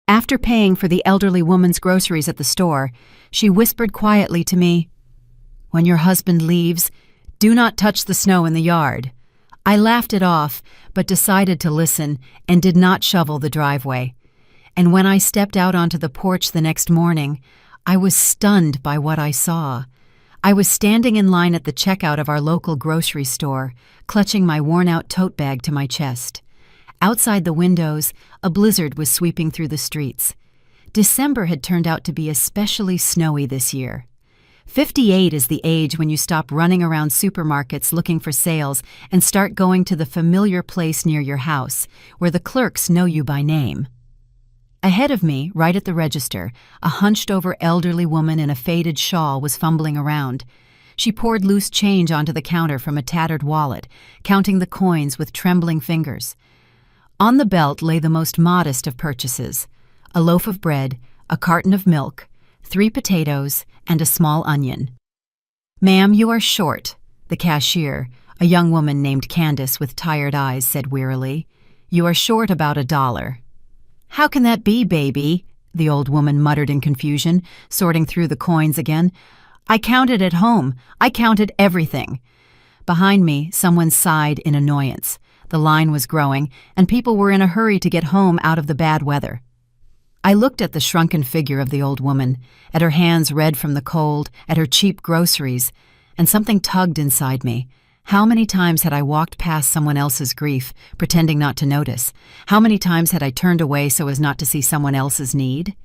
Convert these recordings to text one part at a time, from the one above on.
After paying for the elderly woman's groceries at the store, she whispered quietly to me, "When your husband leaves, do not touch the snow in the yard." I laughed it off, but decided to listen and did not shovel the driveway. And when I stepped out onto the porch the next morning, I was stunned by what I saw. I was standing in line at the checkout of our local grocery store, clutching my worn-out tote bag to my chest. Outside the windows, a blizzard was sweeping through the streets. December had turned out to be especially snowy this year. 58 is the age when you stop running around supermarkets looking for sales and start going to the familiar place near your house, where the clerks know you by name. Ahead of me, right at the register, a hunched-over elderly woman in a faded shawl was fumbling around. She poured loose change onto the counter from a tattered wallet, counting the coins with trembling fingers. On the belt lay the most modest of purchases: a loaf of bread, a carton of milk, 3 potatoes, and a small onion. "Ma'am, you are short," the cashier, a young woman named Candace with tired eyes, said wearily. "You are short about $1. "How can that be, baby?" the old woman muttered in confusion, sorting through the coins again. "I counted at home. I counted everything." Behind me, someone sighed in annoyance. The line was growing, and people were in a hurry to get home out of the bad weather. I looked at the shrunken figure of the old woman, at her hands red from the cold, at her cheap groceries, and something tugged inside me. How many times had I walked past someone else's grief, pretending not to notice? How many times had I turned away so as not to see someone else's need?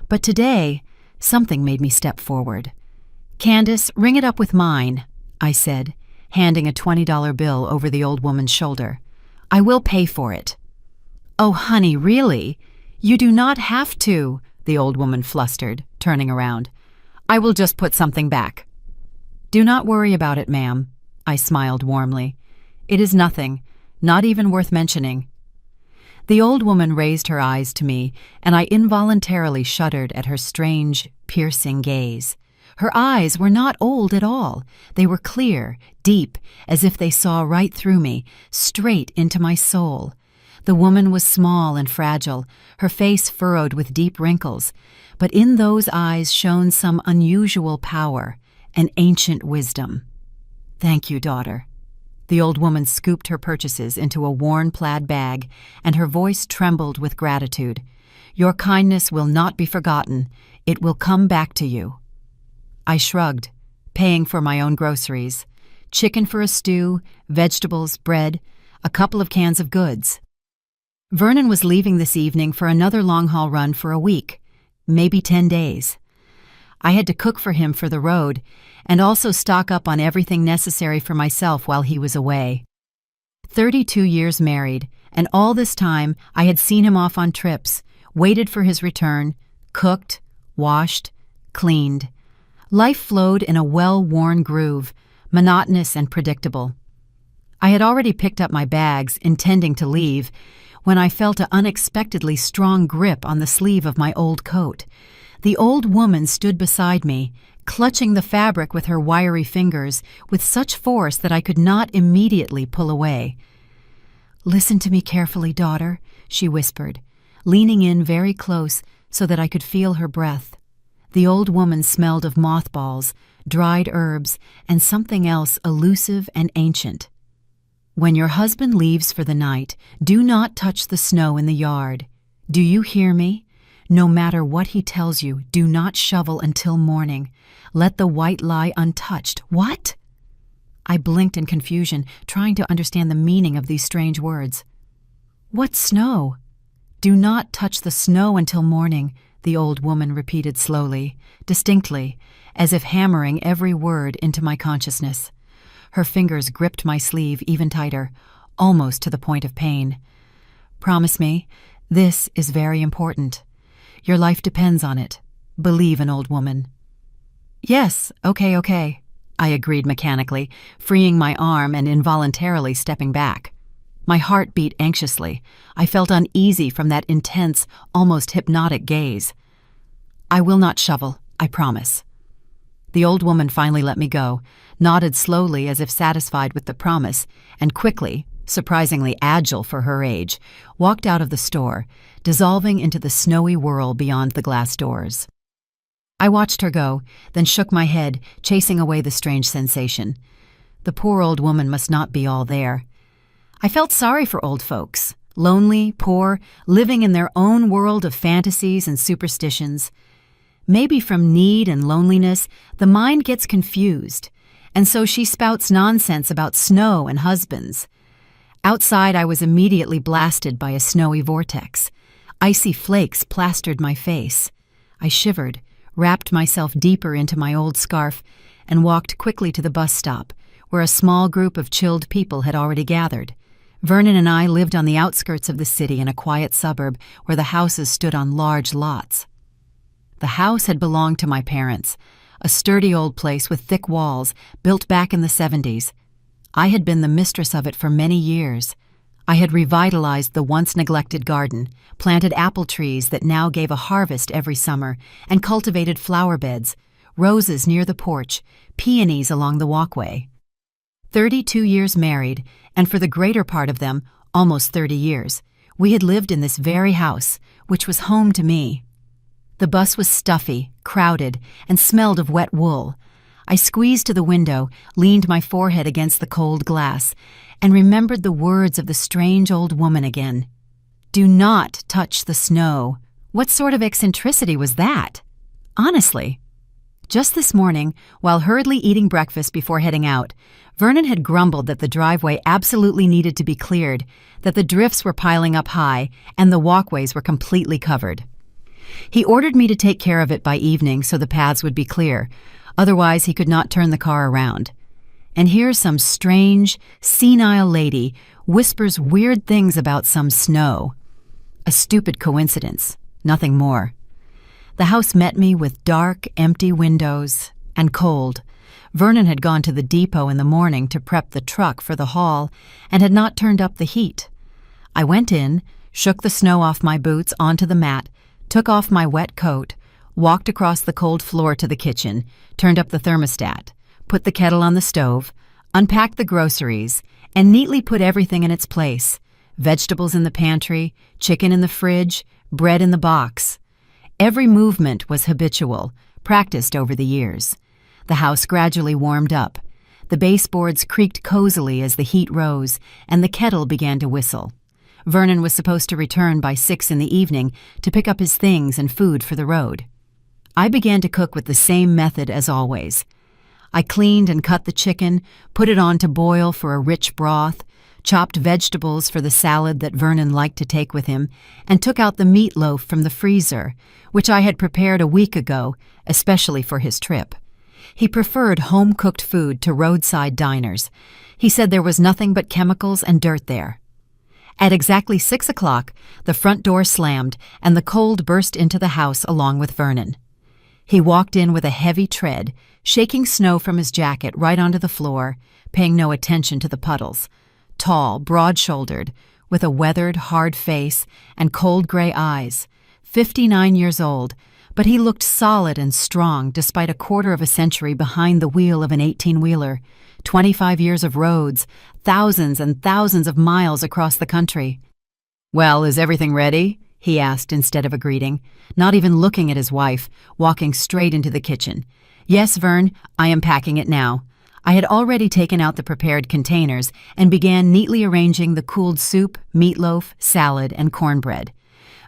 But today, something made me step forward. "Candace, ring it up with mine," I said, handing a $20 bill over the old woman's shoulder. "I will pay for it." "Oh, honey, really? You do not have to," the old woman flustered, turning around. "I will just put something back." "Do not worry about it, ma'am," I smiled warmly. "It is nothing, not even worth mentioning." The old woman raised her eyes to me, and I involuntarily shuddered at her strange, piercing gaze. Her eyes were not old at all. They were clear, deep, as if they saw right through me, straight into my soul. The woman was small and fragile, her face furrowed with deep wrinkles, but in those eyes shone some unusual power, an ancient wisdom. "Thank you, daughter." The old woman scooped her purchases into a worn plaid bag, and her voice trembled with gratitude. "Your kindness will not be forgotten. It will come back to you." I shrugged, paying for my own groceries: chicken for a stew, vegetables, bread, a couple of cans of goods. Vernon was leaving this evening for another long-haul run for a week, maybe 10 days. I had to cook for him for the road and also stock up on everything necessary for myself while he was away. 32 years married, and all this time I had seen him off on trips, waited for his return, cooked, washed, cleaned. Life flowed in a well-worn groove, monotonous and predictable. I had already picked up my bags, intending to leave, when I felt an unexpectedly strong grip on the sleeve of my old coat. The old woman stood beside me, clutching the fabric with her wiry fingers with such force that I could not immediately pull away. "Listen to me carefully, daughter," she whispered, leaning in very close so that I could feel her breath. The old woman smelled of mothballs, dried herbs, and something else elusive and ancient. "When your husband leaves for the night, do not touch the snow in the yard. Do you hear me? No matter what he tells you, do not shovel until morning. Let the white lie untouched." "What?" I blinked in confusion, trying to understand the meaning of these strange words. "What snow?" "Do not touch the snow until morning," the old woman repeated slowly, distinctly, as if hammering every word into my consciousness. Her fingers gripped my sleeve even tighter, almost to the point of pain. "Promise me, this is very important. Your life depends on it. Believe an old woman." "Yes, okay," I agreed mechanically, freeing my arm and involuntarily stepping back. My heart beat anxiously. I felt uneasy from that intense, almost hypnotic gaze. "I will not shovel, I promise." The old woman finally let me go, nodded slowly as if satisfied with the promise, and quickly, surprisingly agile for her age, walked out of the store, dissolving into the snowy whirl beyond the glass doors. I watched her go, then shook my head, chasing away the strange sensation. The poor old woman must not be all there. I felt sorry for old folks, lonely, poor, living in their own world of fantasies and superstitions. Maybe from need and loneliness, the mind gets confused, and so she spouts nonsense about snow and husbands. Outside, I was immediately blasted by a snowy vortex. Icy flakes plastered my face. I shivered, wrapped myself deeper into my old scarf, and walked quickly to the bus stop, where a small group of chilled people had already gathered. Vernon and I lived on the outskirts of the city in a quiet suburb where the houses stood on large lots. The house had belonged to my parents, a sturdy old place with thick walls, built back in the 70s. I had been the mistress of it for many years. I had revitalized the once-neglected garden, planted apple trees that now gave a harvest every summer, and cultivated flower beds, roses near the porch, peonies along the walkway. 32 years married, and for the greater part of them, almost 30 years, we had lived in this very house, which was home to me. The bus was stuffy, crowded, and smelled of wet wool. I squeezed to the window, leaned my forehead against the cold glass, and remembered the words of the strange old woman again. "Do not touch the snow." What sort of eccentricity was that? Honestly. Just this morning, while hurriedly eating breakfast before heading out, Vernon had grumbled that the driveway absolutely needed to be cleared, that the drifts were piling up high, and the walkways were completely covered. He ordered me to take care of it by evening so the paths would be clear, otherwise he could not turn the car around. And here some strange, senile lady whispers weird things about some snow. A stupid coincidence, nothing more. The house met me with dark, empty windows and cold. Vernon had gone to the depot in the morning to prep the truck for the haul and had not turned up the heat. I went in, shook the snow off my boots onto the mat, took off my wet coat, walked across the cold floor to the kitchen, turned up the thermostat, put the kettle on the stove, unpacked the groceries, and neatly put everything in its place. Vegetables in the pantry, chicken in the fridge, bread in the box. Every movement was habitual, practiced over the years. The house gradually warmed up. The baseboards creaked cozily as the heat rose, and the kettle began to whistle. Vernon was supposed to return by 6 in the evening to pick up his things and food for the road. I began to cook with the same method as always. I cleaned and cut the chicken, put it on to boil for a rich broth, chopped vegetables for the salad that Vernon liked to take with him, and took out the meatloaf from the freezer, which I had prepared a week ago, especially for his trip. He preferred home-cooked food to roadside diners. He said there was nothing but chemicals and dirt there. At exactly 6 o'clock, the front door slammed, and the cold burst into the house along with Vernon. He walked in with a heavy tread, shaking snow from his jacket right onto the floor, paying no attention to the puddles. Tall, broad-shouldered, with a weathered, hard face and cold gray eyes. 59 years old, but he looked solid and strong despite a quarter of a century behind the wheel of an 18-wheeler, 25 years of roads, thousands and thousands of miles across the country. "Well, is everything ready?" he asked instead of a greeting, not even looking at his wife, walking straight into the kitchen. "Yes, Vern, I am packing it now." I had already taken out the prepared containers and began neatly arranging the cooled soup, meatloaf, salad, and cornbread.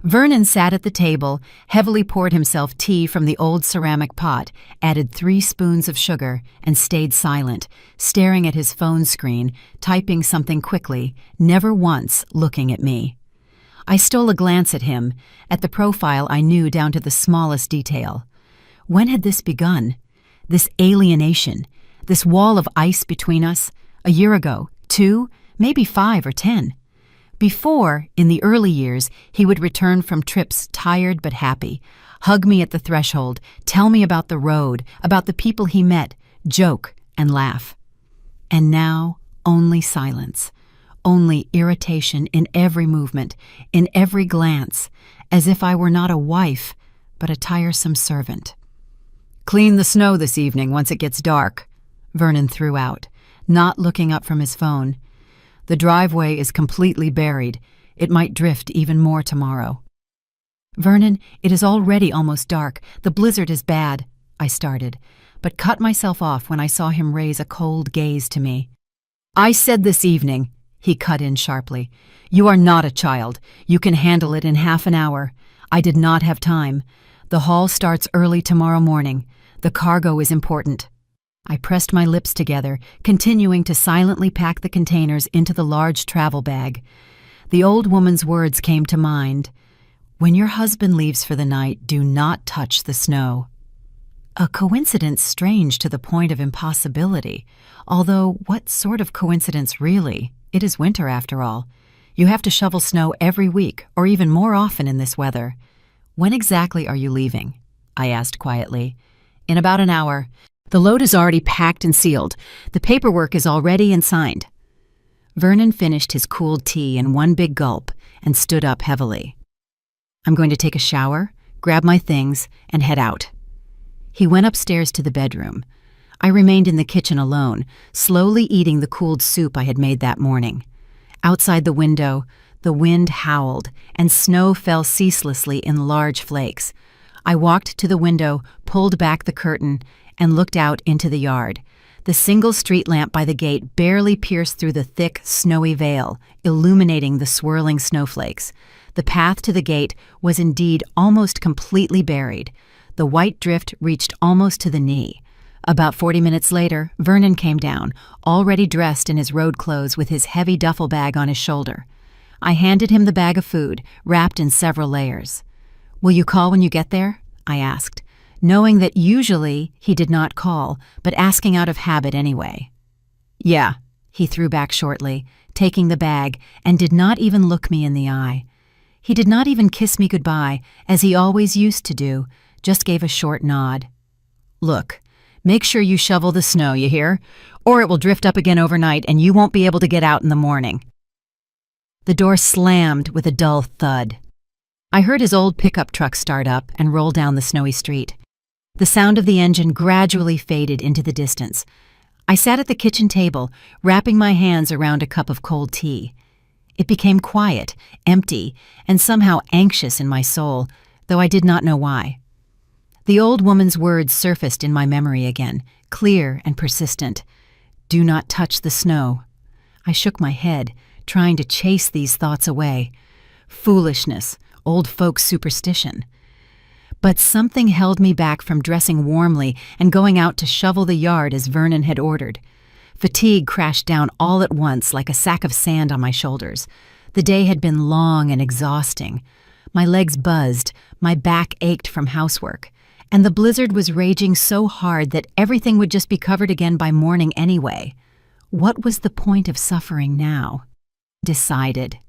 Vernon sat at the table, heavily poured himself tea from the old ceramic pot, added 3 spoons of sugar, and stayed silent, staring at his phone screen, typing something quickly, never once looking at me. I stole a glance at him, at the profile I knew down to the smallest detail. When had this begun? This alienation, this wall of ice between us, a year ago, 2, maybe 5 or 10. Before, in the early years, he would return from trips tired but happy, hug me at the threshold, tell me about the road, about the people he met, joke and laugh. And now, only silence, only irritation in every movement, in every glance, as if I were not a wife, but a tiresome servant. "Clean the snow this evening once it gets dark," Vernon threw out, not looking up from his phone. The driveway is completely buried. It might drift even more tomorrow." "Vernon, it is already almost dark. The blizzard is bad," I started, but cut myself off when I saw him raise a cold gaze to me. "I said this evening," he cut in sharply. "You are not a child. You can handle it in half an hour. I did not have time. The haul starts early tomorrow morning. The cargo is important." I pressed my lips together, continuing to silently pack the containers into the large travel bag. The old woman's words came to mind. "When your husband leaves for the night, do not touch the snow." A coincidence strange to the point of impossibility. Although, what sort of coincidence really? It is winter after all. You have to shovel snow every week, or even more often in this weather. "When exactly are you leaving?" I asked quietly. "In about an hour. The load is already packed and sealed. The paperwork is all ready and signed." Vernon finished his cooled tea in one big gulp and stood up heavily. "I'm going to take a shower, grab my things, and head out." He went upstairs to the bedroom. I remained in the kitchen alone, slowly eating the cooled soup I had made that morning. Outside the window, the wind howled, and snow fell ceaselessly in large flakes. I walked to the window, pulled back the curtain, and looked out into the yard. The single street lamp by the gate barely pierced through the thick, snowy veil, illuminating the swirling snowflakes. The path to the gate was indeed almost completely buried. The white drift reached almost to the knee. About 40 minutes later, Vernon came down, already dressed in his road clothes with his heavy duffel bag on his shoulder. I handed him the bag of food, wrapped in several layers. "Will you call when you get there?" I asked, knowing that usually he did not call, but asking out of habit anyway. "Yeah," he threw back shortly, taking the bag, and did not even look me in the eye. He did not even kiss me goodbye, as he always used to do, just gave a short nod. "Look, make sure you shovel the snow, you hear? Or it will drift up again overnight and you won't be able to get out in the morning." The door slammed with a dull thud. I heard his old pickup truck start up and roll down the snowy street. The sound of the engine gradually faded into the distance. I sat at the kitchen table, wrapping my hands around a cup of cold tea. It became quiet, empty, and somehow anxious in my soul, though I did not know why. The old woman's words surfaced in my memory again, clear and persistent. "Do not touch the snow." I shook my head, trying to chase these thoughts away. Foolishness, old folks' superstition. But something held me back from dressing warmly and going out to shovel the yard as Vernon had ordered. Fatigue crashed down all at once like a sack of sand on my shoulders. The day had been long and exhausting. My legs buzzed, my back ached from housework, and the blizzard was raging so hard that everything would just be covered again by morning anyway. What was the point of suffering now? Decided.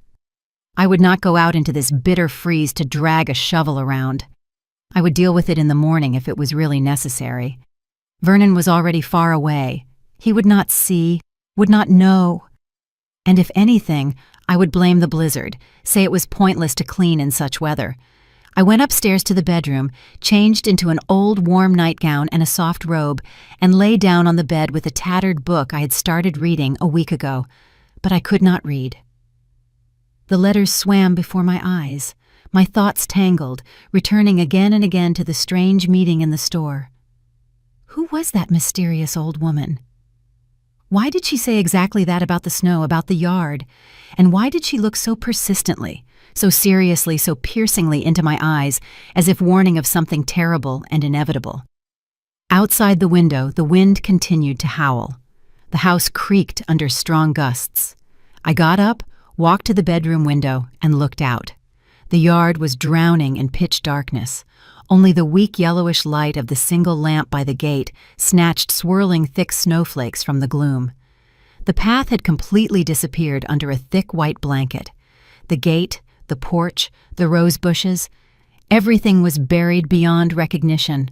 I would not go out into this bitter freeze to drag a shovel around. I would deal with it in the morning if it was really necessary. Vernon was already far away. He would not see, would not know. And if anything, I would blame the blizzard, say it was pointless to clean in such weather. I went upstairs to the bedroom, changed into an old warm nightgown and a soft robe, and lay down on the bed with a tattered book I had started reading a week ago, but I could not read. The letters swam before my eyes, my thoughts tangled, returning again and again to the strange meeting in the store. Who was that mysterious old woman? Why did she say exactly that about the snow, about the yard? And why did she look so persistently, so seriously, so piercingly into my eyes, as if warning of something terrible and inevitable? Outside the window, the wind continued to howl. The house creaked under strong gusts. I got up, walked to the bedroom window, and looked out. The yard was drowning in pitch darkness. Only the weak yellowish light of the single lamp by the gate snatched swirling thick snowflakes from the gloom. The path had completely disappeared under a thick white blanket. The gate, the porch, the rose bushes, everything was buried beyond recognition.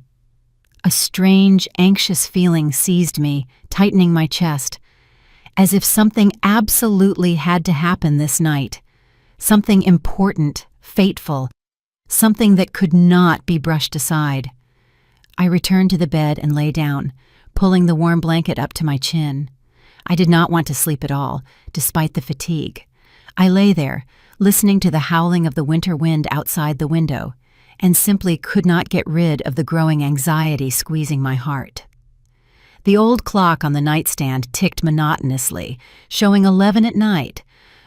A strange, anxious feeling seized me, tightening my chest, as if something absolutely had to happen this night. Something important, fateful, something that could not be brushed aside. I returned to the bed and lay down, pulling the warm blanket up to my chin. I did not want to sleep at all, despite the fatigue. I lay there, listening to the howling of the winter wind outside the window, and simply could not get rid of the growing anxiety squeezing my heart. The old clock on the nightstand ticked monotonously, showing 11 at night.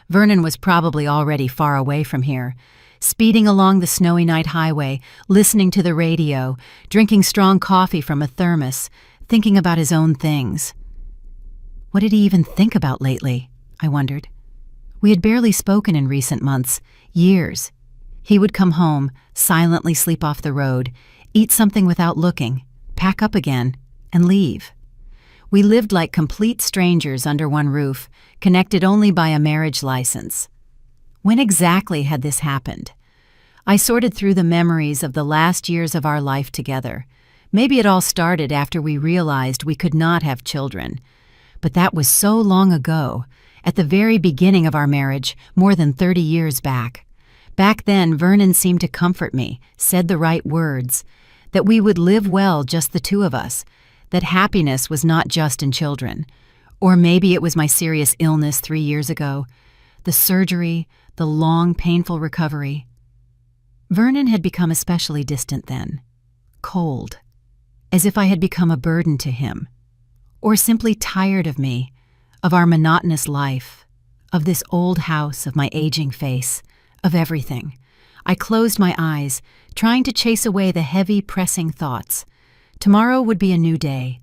Vernon was probably already far away from here, speeding along the snowy night highway, listening to the radio, drinking strong coffee from a thermos, thinking about his own things. What did he even think about lately? I wondered. We had barely spoken in recent months, years. He would come home, silently sleep off the road, eat something without looking, pack up again, and leave. We lived like complete strangers under one roof, connected only by a marriage license. When exactly had this happened? I sorted through the memories of the last years of our life together. Maybe it all started after we realized we could not have children. But that was so long ago, at the very beginning of our marriage, more than 30 years back. Back then, Vernon seemed to comfort me, said the right words, that we would live well just the two of us, that happiness was not just in children. Or maybe it was my serious illness 3 years ago, the surgery, the long, painful recovery. Vernon had become especially distant then, cold, as if I had become a burden to him, or simply tired of me, of our monotonous life, of this old house, of my aging face, of everything. I closed my eyes, trying to chase away the heavy, pressing thoughts. Tomorrow would be a new day.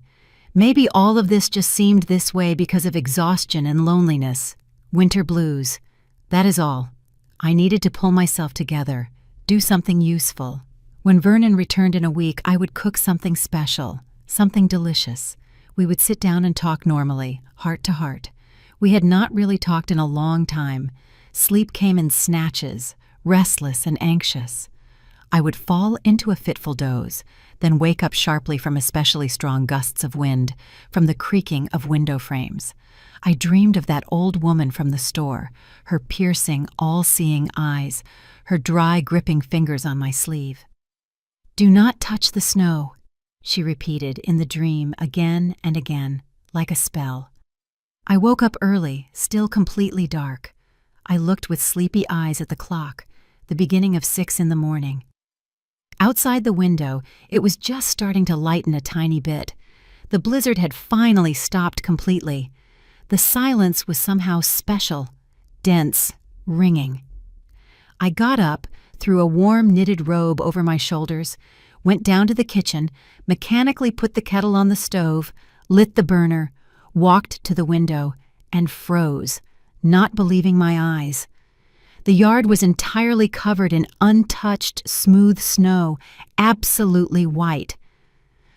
Maybe all of this just seemed this way because of exhaustion and loneliness, winter blues. That is all. I needed to pull myself together, do something useful. When Vernon returned in a week, I would cook something special, something delicious. We would sit down and talk normally, heart to heart. We had not really talked in a long time. Sleep came in snatches, restless and anxious. I would fall into a fitful doze, then wake up sharply from especially strong gusts of wind, from the creaking of window frames. I dreamed of that old woman from the store, her piercing, all-seeing eyes, her dry, gripping fingers on my sleeve. "Do not touch the snow," she repeated in the dream again and again, like a spell. I woke up early, still completely dark. I looked with sleepy eyes at the clock, the beginning of 6 in the morning. Outside the window, it was just starting to lighten a tiny bit. The blizzard had finally stopped completely. The silence was somehow special, dense, ringing. I got up, threw a warm knitted robe over my shoulders, went down to the kitchen, mechanically put the kettle on the stove, lit the burner, walked to the window, and froze, not believing my eyes. The yard was entirely covered in untouched, smooth snow, absolutely white.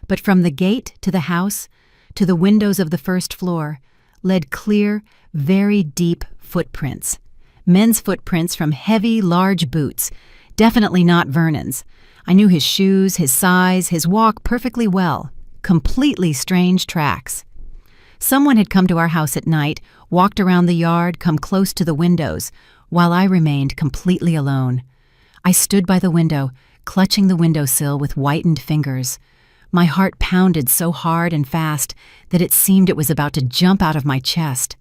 But from the gate to the house, to the windows of the first floor, led clear, very deep footprints. Men's footprints from heavy, large boots, definitely not Vernon's. I knew his shoes, his size, his walk perfectly well. Completely strange tracks. Someone had come to our house at night, walked around the yard, come close to the windows, while I remained completely alone. I stood by the window, clutching the windowsill with whitened fingers. My heart pounded so hard and fast that it seemed it was about to jump out of my chest.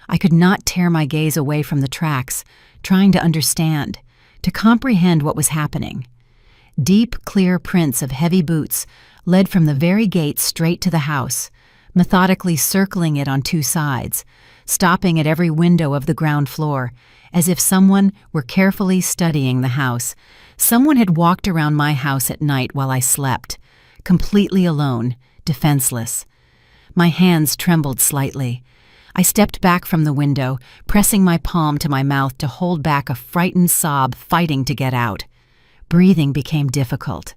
I could not tear my gaze away from the tracks, trying to understand, to comprehend what was happening. Deep, clear prints of heavy boots led from the very gate straight to the house, methodically circling it on 2 sides, stopping at every window of the ground floor, as if someone were carefully studying the house. Someone had walked around my house at night while I slept, completely alone, defenseless. My hands trembled slightly. I stepped back from the window, pressing my palm to my mouth to hold back a frightened sob fighting to get out. Breathing became difficult.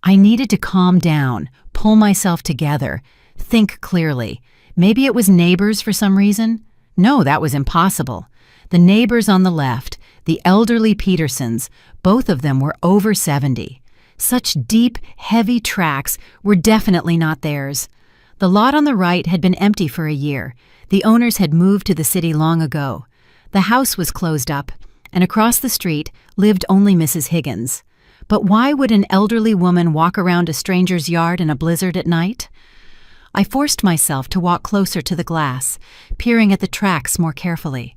I needed to calm down, pull myself together, think clearly. Maybe it was neighbors for some reason? No, that was impossible. The neighbors on the left, the elderly Petersons, both of them were over 70. Such deep, heavy tracks were definitely not theirs. The lot on the right had been empty for a year. The owners had moved to the city long ago. The house was closed up, and across the street lived only Mrs. Higgins. But why would an elderly woman walk around a stranger's yard in a blizzard at night? I forced myself to walk closer to the glass, peering at the tracks more carefully.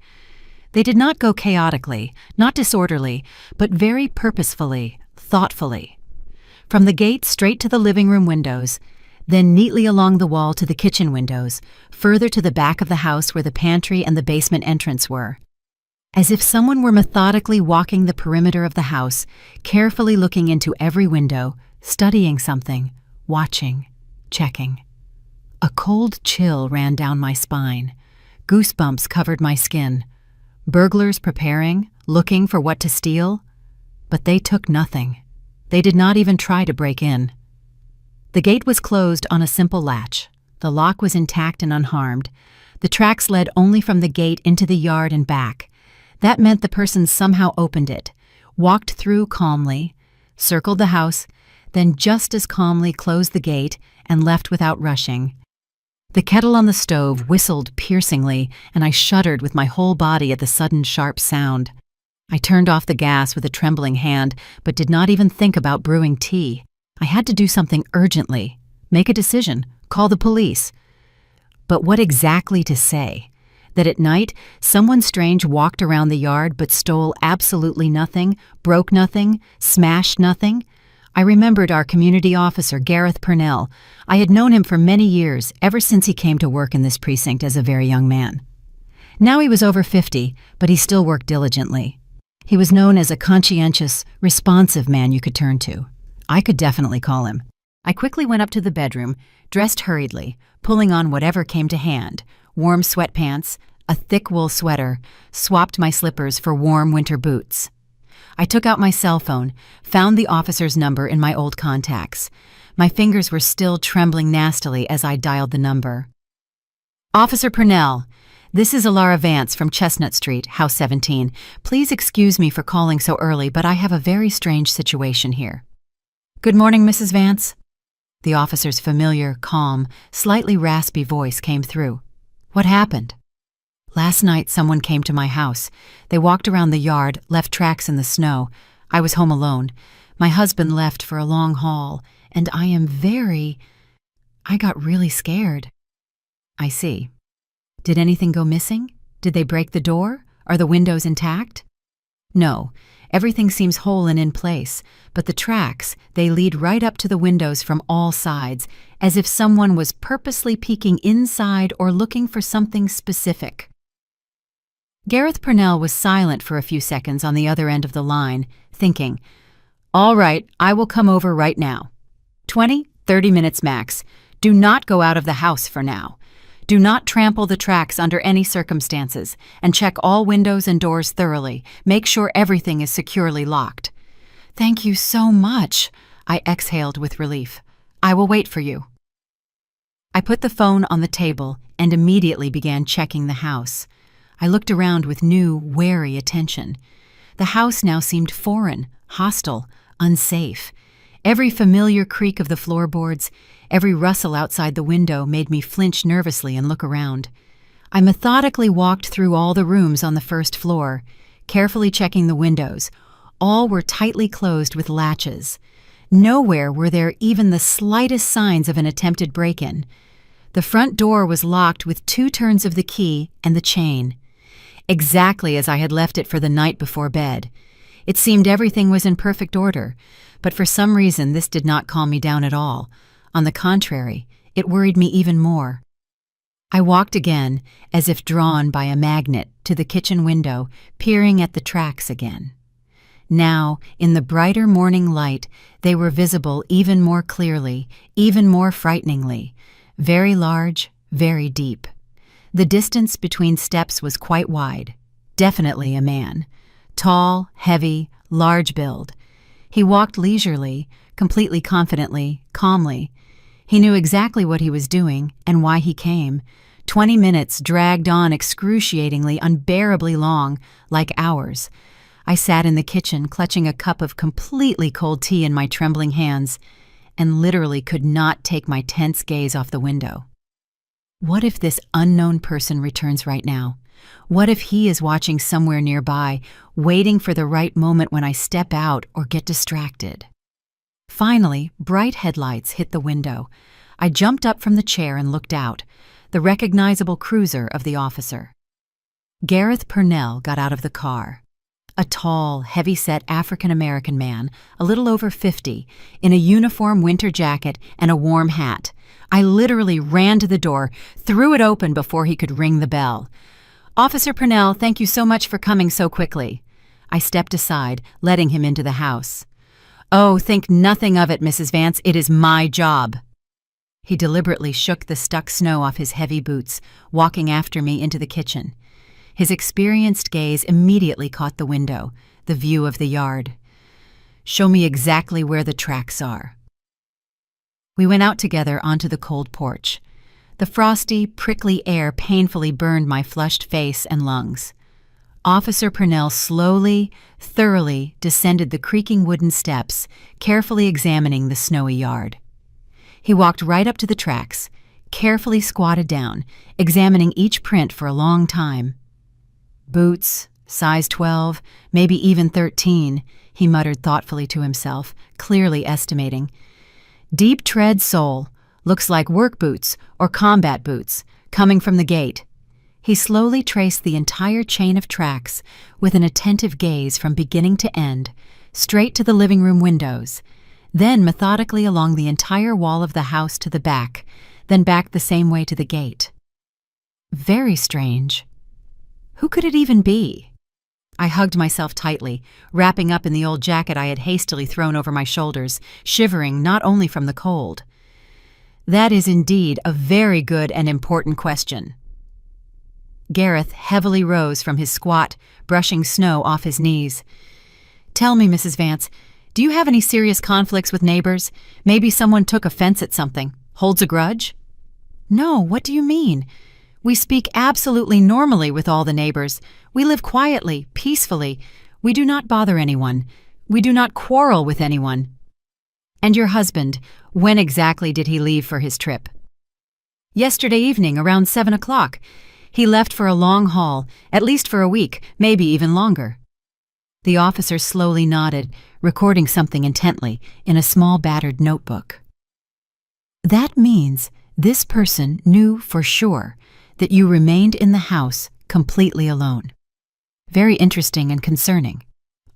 They did not go chaotically, not disorderly, but very purposefully, thoughtfully. From the gate straight to the living room windows, then neatly along the wall to the kitchen windows, further to the back of the house where the pantry and the basement entrance were. As if someone were methodically walking the perimeter of the house, carefully looking into every window, studying something, watching, checking. A cold chill ran down my spine. Goosebumps covered my skin. Burglars preparing, looking for what to steal? But they took nothing. They did not even try to break in. The gate was closed on a simple latch. The lock was intact and unharmed. The tracks led only from the gate into the yard and back. That meant the person somehow opened it, walked through calmly, circled the house, then just as calmly closed the gate and left without rushing. The kettle on the stove whistled piercingly, and I shuddered with my whole body at the sudden sharp sound. I turned off the gas with a trembling hand, but did not even think about brewing tea. I had to do something urgently, make a decision, call the police. But what exactly to say? That at night, someone strange walked around the yard but stole absolutely nothing, broke nothing, smashed nothing? I remembered our community officer, Gareth Purnell. I had known him for many years, ever since he came to work in this precinct as a very young man. Now he was over 50, but he still worked diligently. He was known as a conscientious, responsive man you could turn to. I could definitely call him. I quickly went up to the bedroom, dressed hurriedly, pulling on whatever came to hand, warm sweatpants, a thick wool sweater, swapped my slippers for warm winter boots. I took out my cell phone, found the officer's number in my old contacts. My fingers were still trembling nastily as I dialed the number. Officer Purnell, this is Alara Vance from Chestnut Street, House 17. Please excuse me for calling so early, but I have a very strange situation here. Good morning, Mrs. Vance. The officer's familiar, calm, slightly raspy voice came through. What happened? Last night, someone came to my house. They walked around the yard, left tracks in the snow. I was home alone. My husband left for a long haul, and I got really scared. I see. Did anything go missing? Did they break the door? Are the windows intact? No. Everything seems whole and in place, but the tracks, they lead right up to the windows from all sides, as if someone was purposely peeking inside or looking for something specific. Gareth Purnell was silent for a few seconds on the other end of the line, thinking, All right, I will come over right now. 20, 30 minutes max. Do not go out of the house for now. Do not trample the tracks under any circumstances, and check all windows and doors thoroughly. Make sure everything is securely locked. Thank you so much, I exhaled with relief. I will wait for you. I put the phone on the table and immediately began checking the house. I looked around with new, wary attention. The house now seemed foreign, hostile, unsafe. Every familiar creak of the floorboards, every rustle outside the window made me flinch nervously and look around. I methodically walked through all the rooms on the first floor, carefully checking the windows. All were tightly closed with latches. Nowhere were there even the slightest signs of an attempted break-in. The front door was locked with 2 turns of the key and the chain. Exactly as I had left it for the night before bed. It seemed everything was in perfect order, but for some reason this did not calm me down at all. On the contrary, it worried me even more. I walked again, as if drawn by a magnet, to the kitchen window, peering at the tracks again. Now, in the brighter morning light, they were visible even more clearly, even more frighteningly. Very large, very deep. The distance between steps was quite wide. Definitely a man. Tall, heavy, large build. He walked leisurely, completely confidently, calmly. He knew exactly what he was doing and why he came. 20 minutes dragged on excruciatingly, unbearably long, like hours. I sat in the kitchen, clutching a cup of completely cold tea in my trembling hands, and literally could not take my tense gaze off the window. What if this unknown person returns right now? What if he is watching somewhere nearby, waiting for the right moment when I step out or get distracted? Finally, bright headlights hit the window. I jumped up from the chair and looked out, the recognizable cruiser of the officer. Gareth Purnell got out of the car. A tall, heavy-set African-American man, a little over 50, in a uniform winter jacket and a warm hat. I literally ran to the door, threw it open before he could ring the bell. "Officer Purnell, thank you so much for coming so quickly." I stepped aside, letting him into the house. "Oh, think nothing of it, Mrs. Vance. It is my job." He deliberately shook the stuck snow off his heavy boots, walking after me into the kitchen. His experienced gaze immediately caught the window, the view of the yard. "Show me exactly where the tracks are." We went out together onto the cold porch. The frosty, prickly air painfully burned my flushed face and lungs. Officer Purnell slowly, thoroughly descended the creaking wooden steps, carefully examining the snowy yard. He walked right up to the tracks, carefully squatted down, examining each print for a long time. "Boots, size 12, maybe even 13, he muttered thoughtfully to himself, clearly estimating. "Deep tread sole, looks like work boots or combat boots, coming from the gate." He slowly traced the entire chain of tracks with an attentive gaze from beginning to end, straight to the living room windows, then methodically along the entire wall of the house to the back, then back the same way to the gate. Very strange. Who could it even be? I hugged myself tightly, wrapping up in the old jacket I had hastily thrown over my shoulders, shivering not only from the cold. "That is indeed a very good and important question." Gareth heavily rose from his squat, brushing snow off his knees. "Tell me, Mrs. Vance, do you have any serious conflicts with neighbors? Maybe someone took offense at something, holds a grudge?" "No, what do you mean? We speak absolutely normally with all the neighbors. We live quietly, peacefully. We do not bother anyone. We do not quarrel with anyone." "And your husband, when exactly did he leave for his trip?" "Yesterday evening, around 7 o'clock. He left for a long haul, at least for a week, maybe even longer." The officer slowly nodded, recording something intently in a small battered notebook. "That means this person knew for sure that you remained in the house completely alone. Very interesting and concerning.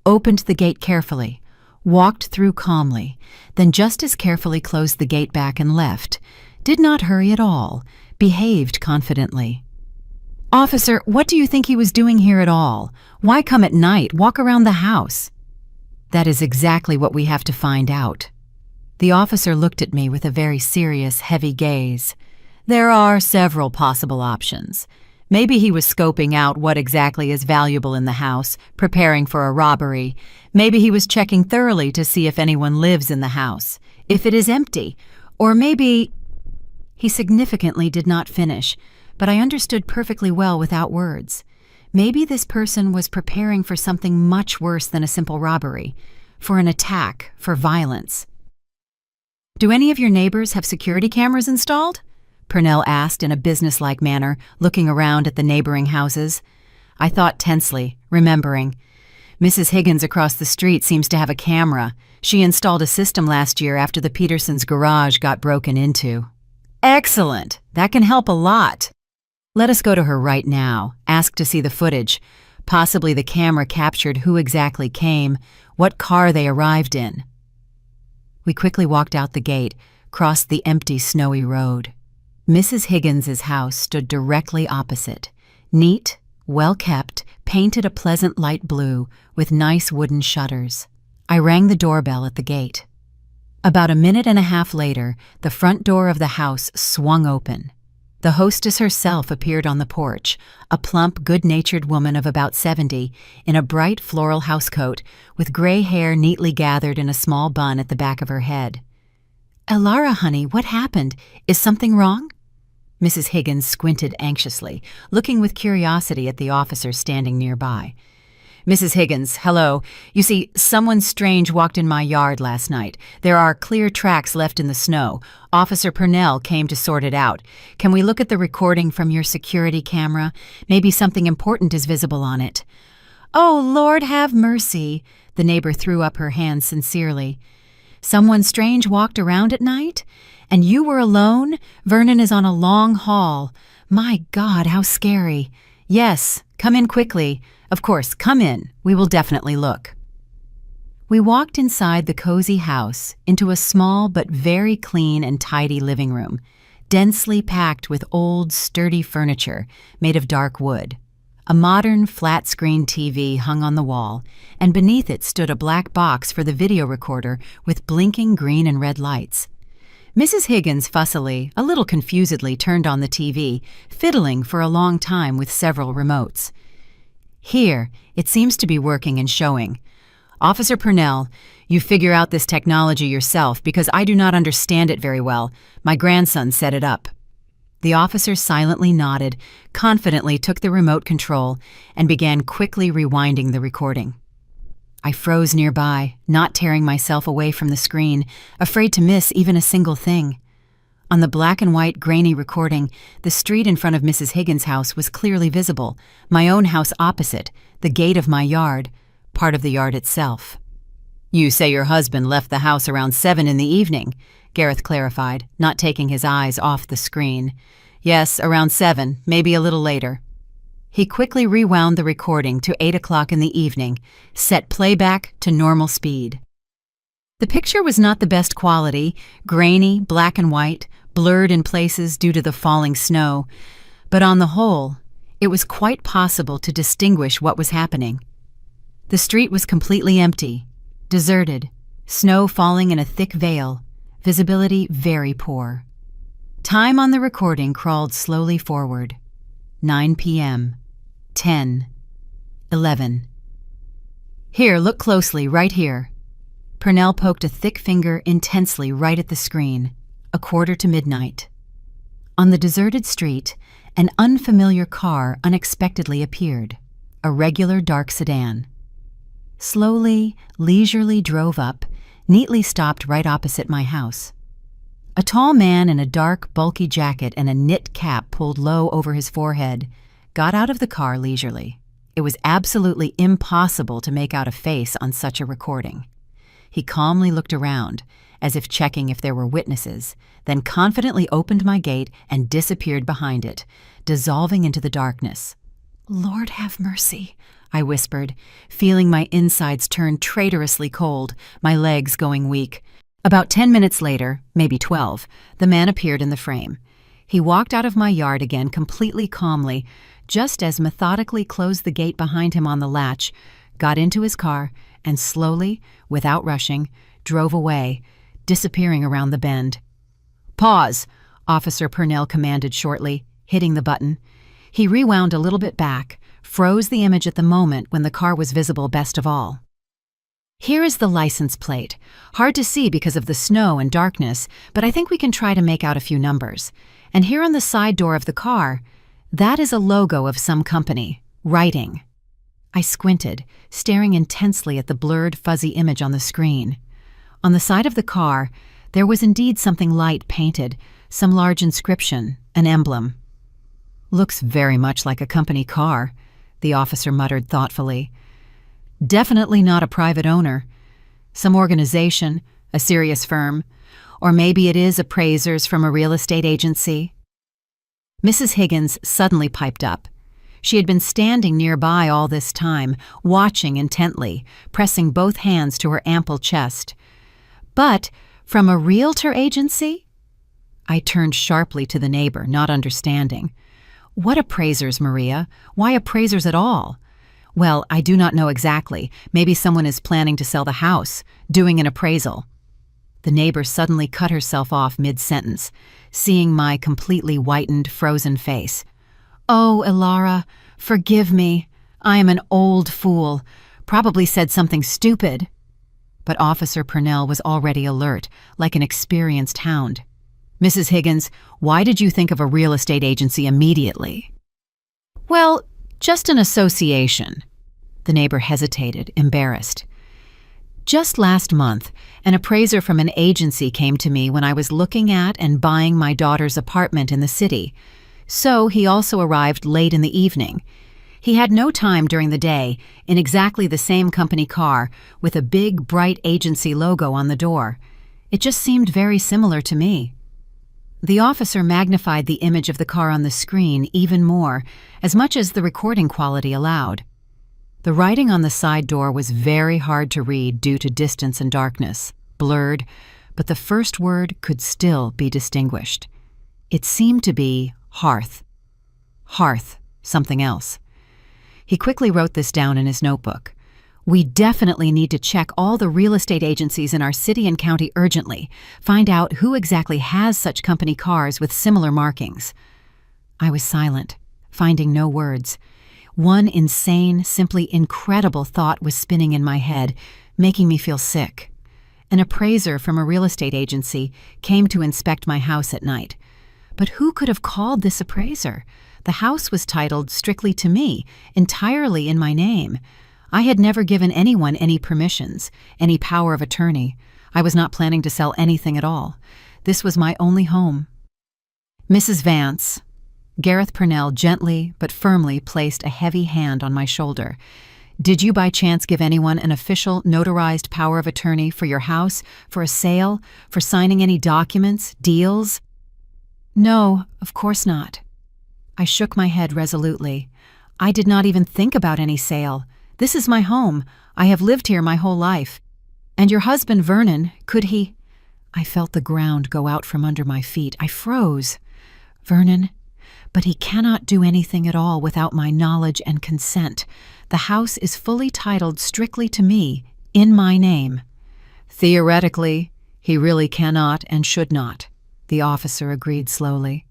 Opened the gate carefully, walked through calmly, then just as carefully closed the gate back and left. Did not hurry at all, behaved confidently." "Officer, what do you think he was doing here at all? Why come at night, walk around the house?" "That is exactly what we have to find out." The officer looked at me with a very serious, heavy gaze. "There are several possible options. Maybe he was scoping out what exactly is valuable in the house, preparing for a robbery. Maybe he was checking thoroughly to see if anyone lives in the house, if it is empty. Or maybe—" He significantly did not finish, but I understood perfectly well without words. Maybe this person was preparing for something much worse than a simple robbery, for an attack, for violence. "Do any of your neighbors have security cameras installed?" Purnell asked in a businesslike manner, looking around at the neighboring houses. I thought tensely, remembering. "Mrs. Higgins across the street seems to have a camera. She installed a system last year after the Petersons' garage got broken into." "Excellent! That can help a lot." "Let us go to her right now, ask to see the footage. Possibly the camera captured who exactly came, what car they arrived in." We quickly walked out the gate, crossed the empty, snowy road. Mrs. Higgins's house stood directly opposite. Neat, well-kept, painted a pleasant light blue with nice wooden shutters. I rang the doorbell at the gate. About a minute and a half later, the front door of the house swung open. The hostess herself appeared on the porch, a plump, good-natured woman of about 70, in a bright floral housecoat, with gray hair neatly gathered in a small bun at the back of her head. "Elara, honey, what happened? Is something wrong?" Mrs. Higgins squinted anxiously, looking with curiosity at the officer standing nearby. "Mrs. Higgins, hello. You see, someone strange walked in my yard last night. There are clear tracks left in the snow. Officer Purnell came to sort it out. Can we look at the recording from your security camera? Maybe something important is visible on it." "Oh, Lord have mercy," the neighbor threw up her hands sincerely. "Someone strange walked around at night? And you were alone? Vernon is on a long haul. My God, how scary. Yes, come in quickly. Of course, come in. We will definitely look. We walked inside the cozy house into a small but very clean and tidy living room, densely packed with old, sturdy furniture made of dark wood. A modern flat-screen TV hung on the wall, and beneath it stood a black box for the video recorder with blinking green and red lights. Mrs. Higgins fussily, a little confusedly, turned on the TV, fiddling for a long time with several remotes. Here, it seems to be working and showing. Officer Purnell, you figure out this technology yourself because I do not understand it very well. My grandson set it up. The officer silently nodded, confidently took the remote control, and began quickly rewinding the recording. I froze nearby, not tearing myself away from the screen, afraid to miss even a single thing. On the black and white grainy recording, the street in front of Mrs. Higgins' house was clearly visible, my own house opposite, the gate of my yard, part of the yard itself. You say your husband left the house around 7 in the evening, Gareth clarified, not taking his eyes off the screen. Yes, around 7, maybe a little later. He quickly rewound the recording to 8 o'clock in the evening, set playback to normal speed. The picture was not the best quality, grainy, black and white, blurred in places due to the falling snow, but on the whole, it was quite possible to distinguish what was happening. The street was completely empty, deserted, snow falling in a thick veil, visibility very poor. Time on the recording crawled slowly forward. 9 p.m. 10. 11. Here, look closely, right here. Purnell poked a thick finger intensely right at the screen. 1:45 midnight. On the deserted street, an unfamiliar car unexpectedly appeared. A regular dark sedan. Slowly, leisurely drove up, neatly stopped right opposite my house. A tall man in a dark, bulky jacket and a knit cap pulled low over his forehead got out of the car leisurely. It was absolutely impossible to make out a face on such a recording. He calmly looked around, as if checking if there were witnesses, then confidently opened my gate and disappeared behind it, dissolving into the darkness. "Lord have mercy," I whispered, feeling my insides turn traitorously cold, my legs going weak. About 10 minutes later, maybe 12, the man appeared in the frame. He walked out of my yard again completely calmly, just as methodically closed the gate behind him on the latch, got into his car, and slowly, without rushing, drove away, disappearing around the bend. "Pause," Officer Purnell commanded shortly, hitting the button. He rewound a little bit back, froze the image at the moment when the car was visible best of all. "Here is the license plate. Hard to see because of the snow and darkness, but I think we can try to make out a few numbers. And here on the side door of the car, that is a logo of some company, writing." I squinted, staring intensely at the blurred, fuzzy image on the screen. On the side of the car, there was indeed something light painted, some large inscription, an emblem. "Looks very much like a company car," the officer muttered thoughtfully. "Definitely not a private owner. Some organization, a serious firm, or maybe it is appraisers from a real estate agency." Mrs. Higgins suddenly piped up. She had been standing nearby all this time, watching intently, pressing both hands to her ample chest. "But from a realtor agency?" I turned sharply to the neighbor, not understanding. "What appraisers, Maria? Why appraisers at all?" "Well, I do not know exactly. Maybe someone is planning to sell the house, doing an appraisal." The neighbor suddenly cut herself off mid-sentence, seeing my completely whitened, frozen face. "Oh, Elara, forgive me. I am an old fool. Probably said something stupid." But Officer Purnell was already alert, like an experienced hound. "Mrs. Higgins, why did you think of a real estate agency immediately?" "Well, just an association." The neighbor hesitated, embarrassed. "Just last month, an appraiser from an agency came to me when I was looking at and buying my daughter's apartment in the city. So he also arrived late in the evening. He had no time during the day, in exactly the same company car, with a big, bright agency logo on the door. It just seemed very similar to me." The officer magnified the image of the car on the screen even more, as much as the recording quality allowed. The writing on the side door was very hard to read due to distance and darkness, blurred, but the first word could still be distinguished. It seemed to be hearth. Hearth, something else. He quickly wrote this down in his notebook. We definitely need to check all the real estate agencies in our city and county urgently, find out who exactly has such company cars with similar markings. I was silent, finding no words. One insane, simply incredible thought was spinning in my head, making me feel sick. An appraiser from a real estate agency came to inspect my house at night. But who could have called this appraiser? The house was titled strictly to me, entirely in my name. I had never given anyone any permissions, any power of attorney. I was not planning to sell anything at all. This was my only home. Mrs. Vance. Gareth Purnell gently but firmly placed a heavy hand on my shoulder. Did you by chance give anyone an official notarized power of attorney for your house, for a sale, for signing any documents, deals? No, of course not. I shook my head resolutely. I did not even think about any sale. This is my home. I have lived here my whole life. And your husband, Vernon, could he? I felt the ground go out from under my feet. I froze. Vernon? But he cannot do anything at all without my knowledge and consent. The house is fully titled strictly to me, in my name. Theoretically, he really cannot and should not, the officer agreed slowly.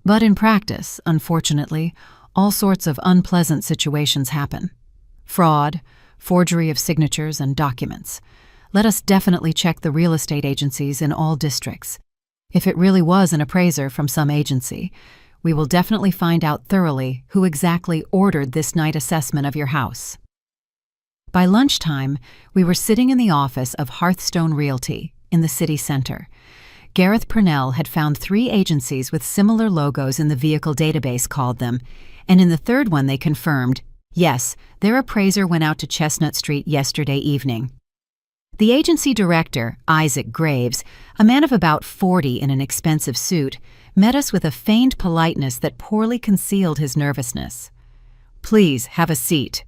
But in practice, unfortunately, all sorts of unpleasant situations happen. Fraud, forgery of signatures and documents. Let us definitely check the real estate agencies in all districts. If it really was an appraiser from some agency, we will definitely find out thoroughly who exactly ordered this night assessment of your house. By lunchtime, we were sitting in the office of Hearthstone Realty in the city center. Gareth Purnell had found 3 agencies with similar logos in the vehicle database, called them, and in the third one they confirmed, yes, their appraiser went out to Chestnut Street yesterday evening. The agency director, Isaac Graves, a man of about 40 in an expensive suit, met us with a feigned politeness that poorly concealed his nervousness. Please, have a seat.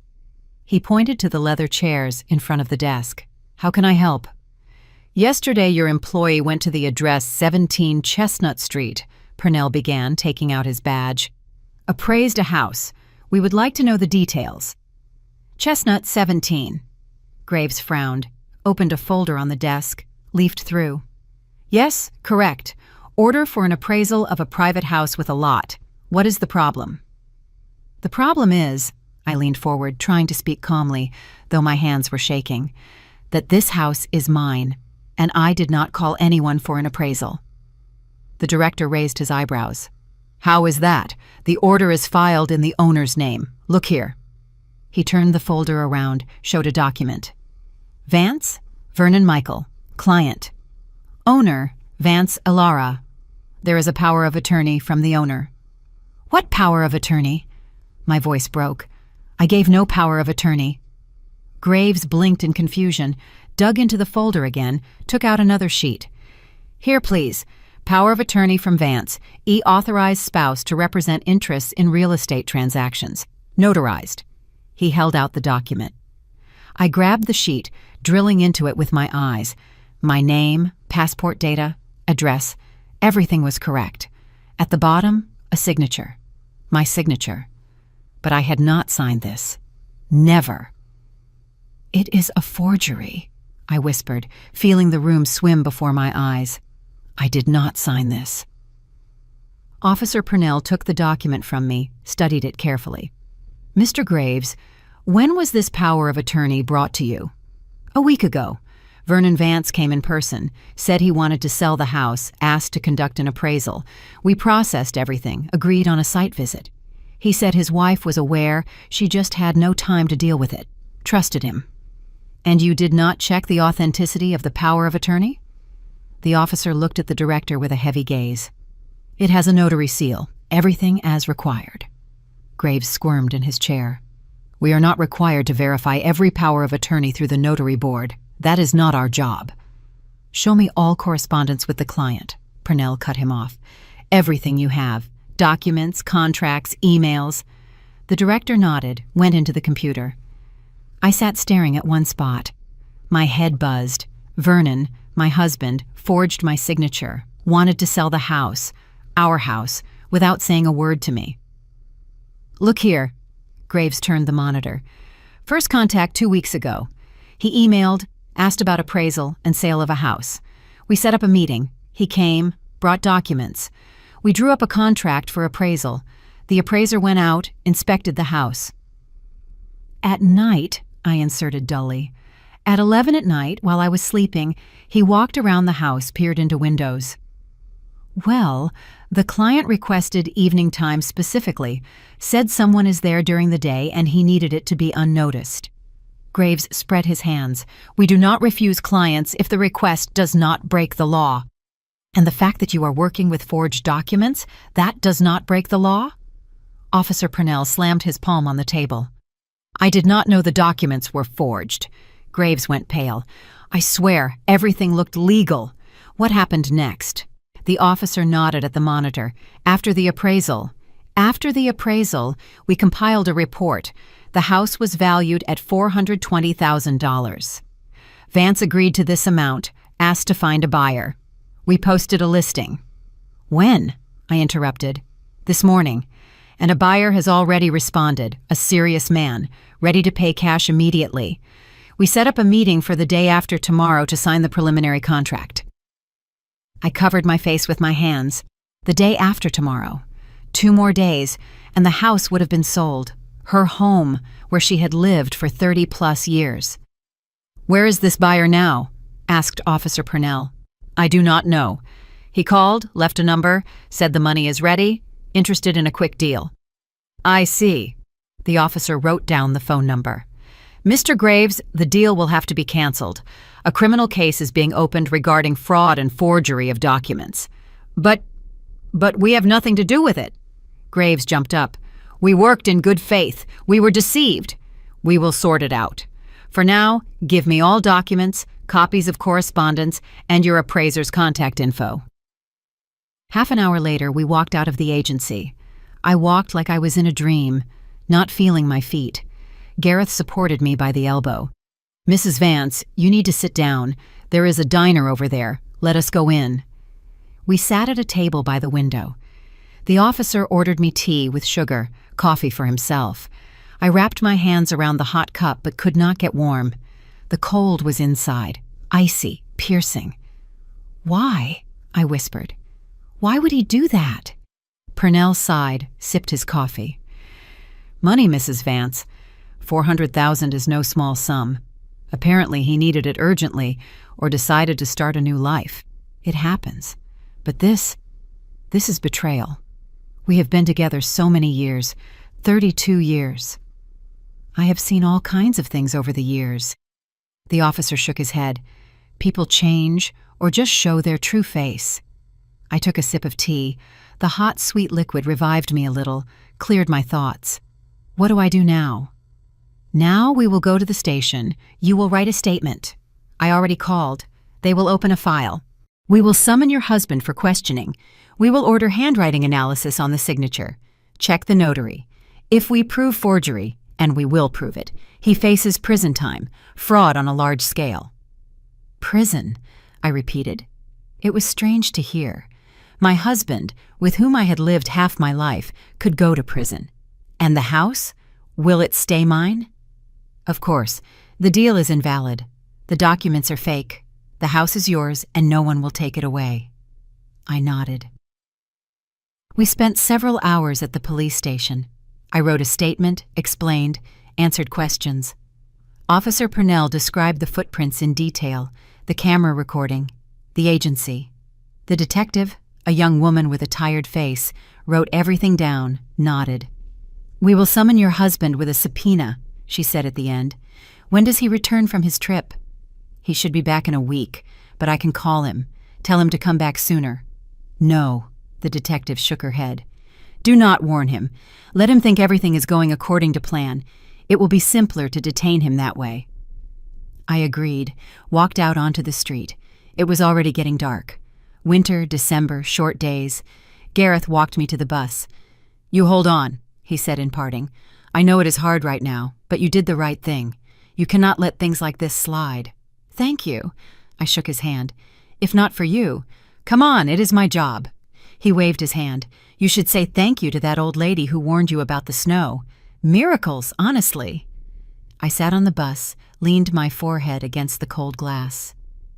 He pointed to the leather chairs in front of the desk. How can I help? Yesterday your employee went to the address 17 Chestnut Street, Purnell began, taking out his badge. Appraised a house. We would like to know the details. Chestnut 17. Graves frowned, opened a folder on the desk, leafed through. Yes, correct. Order for an appraisal of a private house with a lot. What is the problem? The problem is, I leaned forward, trying to speak calmly, though my hands were shaking, that this house is mine, and I did not call anyone for an appraisal. The director raised his eyebrows. How is that? The order is filed in the owner's name. Look here. He turned the folder around, showed a document. Vance, Vernon Michael, client. Owner, Vance Ilara. There is a power of attorney from the owner. What power of attorney? My voice broke. I gave no power of attorney. Graves blinked in confusion, dug into the folder again, took out another sheet. Here, please. Power of attorney from Vance, authorized spouse to represent interests in real estate transactions. Notarized. He held out the document. I grabbed the sheet, drilling into it with my eyes. My name, passport data, address, everything was correct. At the bottom, a signature. My signature. But I had not signed this. Never. It is a forgery, I whispered, feeling the room swim before my eyes. I did not sign this. Officer Purnell took the document from me, studied it carefully. Mr. Graves, when was this power of attorney brought to you? A week ago. Vernon Vance came in person, said he wanted to sell the house, asked to conduct an appraisal. We processed everything, agreed on a site visit. He said his wife was aware, she just had no time to deal with it. Trusted him. And you did not check the authenticity of the power of attorney? The officer looked at the director with a heavy gaze. It has a notary seal, everything as required. Graves squirmed in his chair. We are not required to verify every power of attorney through the notary board. That is not our job. Show me all correspondence with the client. Purnell cut him off. "Everything you have. Documents, contracts, emails." The director nodded, went into the computer. I sat staring at one spot. My head buzzed. Vernon, my husband, forged my signature, wanted to sell the house, our house, without saying a word to me. "Look here." Graves turned the monitor. "First contact 2 weeks ago. He emailed, asked about appraisal and sale of a house. We set up a meeting. He came, brought documents. We drew up a contract for appraisal. The appraiser went out, inspected the house." "At night," I inserted dully. "At 11 at night, while I was sleeping, he walked around the house, peered into windows." "Well, the client requested evening time specifically, said someone is there during the day and he needed it to be unnoticed." Graves spread his hands. "We do not refuse clients if the request does not break the law." "And the fact that you are working with forged documents, that does not break the law?" Officer Purnell slammed his palm on the table. "I did not know the documents were forged." Graves went pale. "I swear, everything looked legal. What happened next?" The officer nodded at the monitor. After the appraisal, we compiled a report. The house was valued at $420,000. Vance agreed to this amount, asked to find a buyer. We posted a listing." "When?" I interrupted. "This morning. And a buyer has already responded, a serious man, ready to pay cash immediately. We set up a meeting for the day after tomorrow to sign the preliminary contract." I covered my face with my hands. The day after tomorrow. 2 more days, and the house would have been sold. Her home, where she had lived for 30-plus years. "Where is this buyer now?" asked Officer Purnell. "I do not know. He called, left a number, said the money is ready, interested in a quick deal." "I see." The officer wrote down the phone number. "Mr. Graves, the deal will have to be canceled. A criminal case is being opened regarding fraud and forgery of documents." But we have nothing to do with it." Graves jumped up. "We worked in good faith. We were deceived. We will sort it out. For now, give me all documents, copies of correspondence, and your appraiser's contact info." Half an hour later, we walked out of the agency. I walked like I was in a dream, not feeling my feet. Gareth supported me by the elbow. "Mrs. Vance, you need to sit down. There is a diner over there. Let us go in." We sat at a table by the window. The officer ordered me tea with sugar, coffee for himself. I wrapped my hands around the hot cup but could not get warm. The cold was inside, icy, piercing. "Why?" I whispered. "Why would he do that?" Purnell sighed, sipped his coffee. "Money, Mrs. Vance. 400,000 is no small sum. Apparently he needed it urgently or decided to start a new life. It happens. But this is betrayal. We have been together so many years, 32 years. I have seen all kinds of things over the years." The officer shook his head. "People change or just show their true face." I took a sip of tea. The hot, sweet liquid revived me a little, cleared my thoughts. "What do I do now?" "Now we will go to the station. You will write a statement. I already called. They will open a file. We will summon your husband for questioning. We will order handwriting analysis on the signature. Check the notary. If we prove forgery, and we will prove it, he faces prison time, fraud on a large scale." "Prison," I repeated. It was strange to hear. My husband, with whom I had lived half my life, could go to prison. And the house? Will it stay mine? "Of course. The deal is invalid. The documents are fake. The house is yours, and no one will take it away." I nodded. We spent several hours at the police station. I wrote a statement, explained, answered questions. Officer Purnell described the footprints in detail, the camera recording, the agency. The detective, a young woman with a tired face, wrote everything down, nodded. "We will summon your husband with a subpoena," she said at the end. "When does he return from his trip?" "He should be back in a week, but I can call him, tell him to come back sooner." "No," the detective shook her head. "Do not warn him. Let him think everything is going according to plan. It will be simpler to detain him that way." I agreed, walked out onto the street. It was already getting dark. Winter, December, short days. Gareth walked me to the bus. "You hold on," he said in parting. "I know it is hard right now, but you did the right thing. You cannot let things like this slide." "Thank you." I shook his hand. "If not for you, come on, it is my job." He waved his hand. "You should say thank you to that old lady who warned you about the snow. Miracles, honestly." I sat on the bus, leaned my forehead against the cold glass.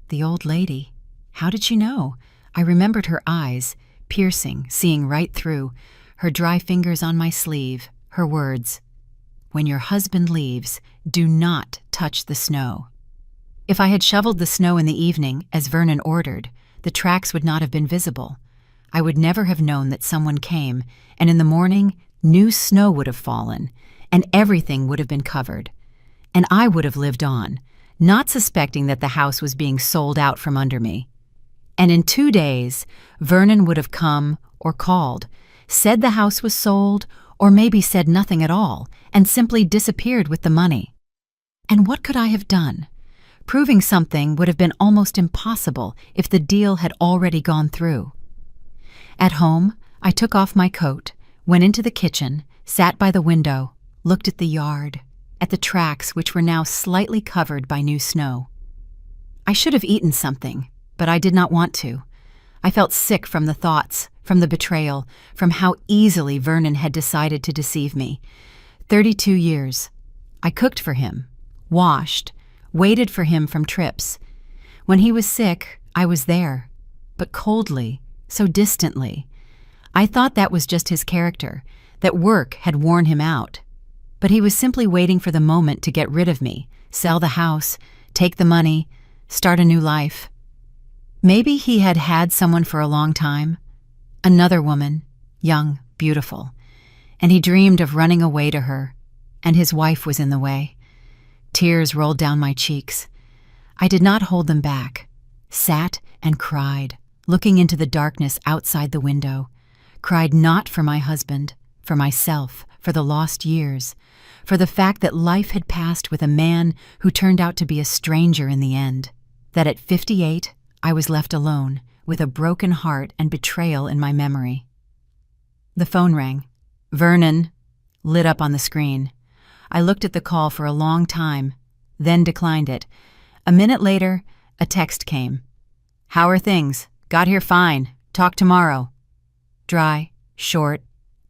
The old lady. How did she know? I remembered her eyes, piercing, seeing right through, her dry fingers on my sleeve, her words. "When your husband leaves, do not touch the snow." If I had shoveled the snow in the evening, as Vernon ordered, the tracks would not have been visible. I would never have known that someone came, and in the morning, new snow would have fallen, and everything would have been covered. And I would have lived on, not suspecting that the house was being sold out from under me. And in 2 days, Vernon would have come or called, said the house was sold, or maybe said nothing at all, and simply disappeared with the money. And what could I have done? Proving something would have been almost impossible if the deal had already gone through. At home, I took off my coat, went into the kitchen, sat by the window, looked at the yard, at the tracks which were now slightly covered by new snow. I should have eaten something, but I did not want to. I felt sick from the thoughts, from the betrayal, from how easily Vernon had decided to deceive me. 32 years. I cooked for him, washed, waited for him from trips. When he was sick, I was there, but coldly, so distantly. I thought that was just his character, that work had worn him out. But he was simply waiting for the moment to get rid of me, sell the house, take the money, start a new life. Maybe he had had someone for a long time, another woman, young, beautiful, and he dreamed of running away to her, and his wife was in the way. Tears rolled down my cheeks. I did not hold them back, sat and cried, looking into the darkness outside the window, cried not for my husband, for myself, for the lost years, for the fact that life had passed with a man who turned out to be a stranger in the end, that at 58 I was left alone, with a broken heart and betrayal in my memory. The phone rang. "Vernon," lit up on the screen. I looked at the call for a long time, then declined it. A minute later, a text came. "How are things? Got here fine. Talk tomorrow." Dry, short,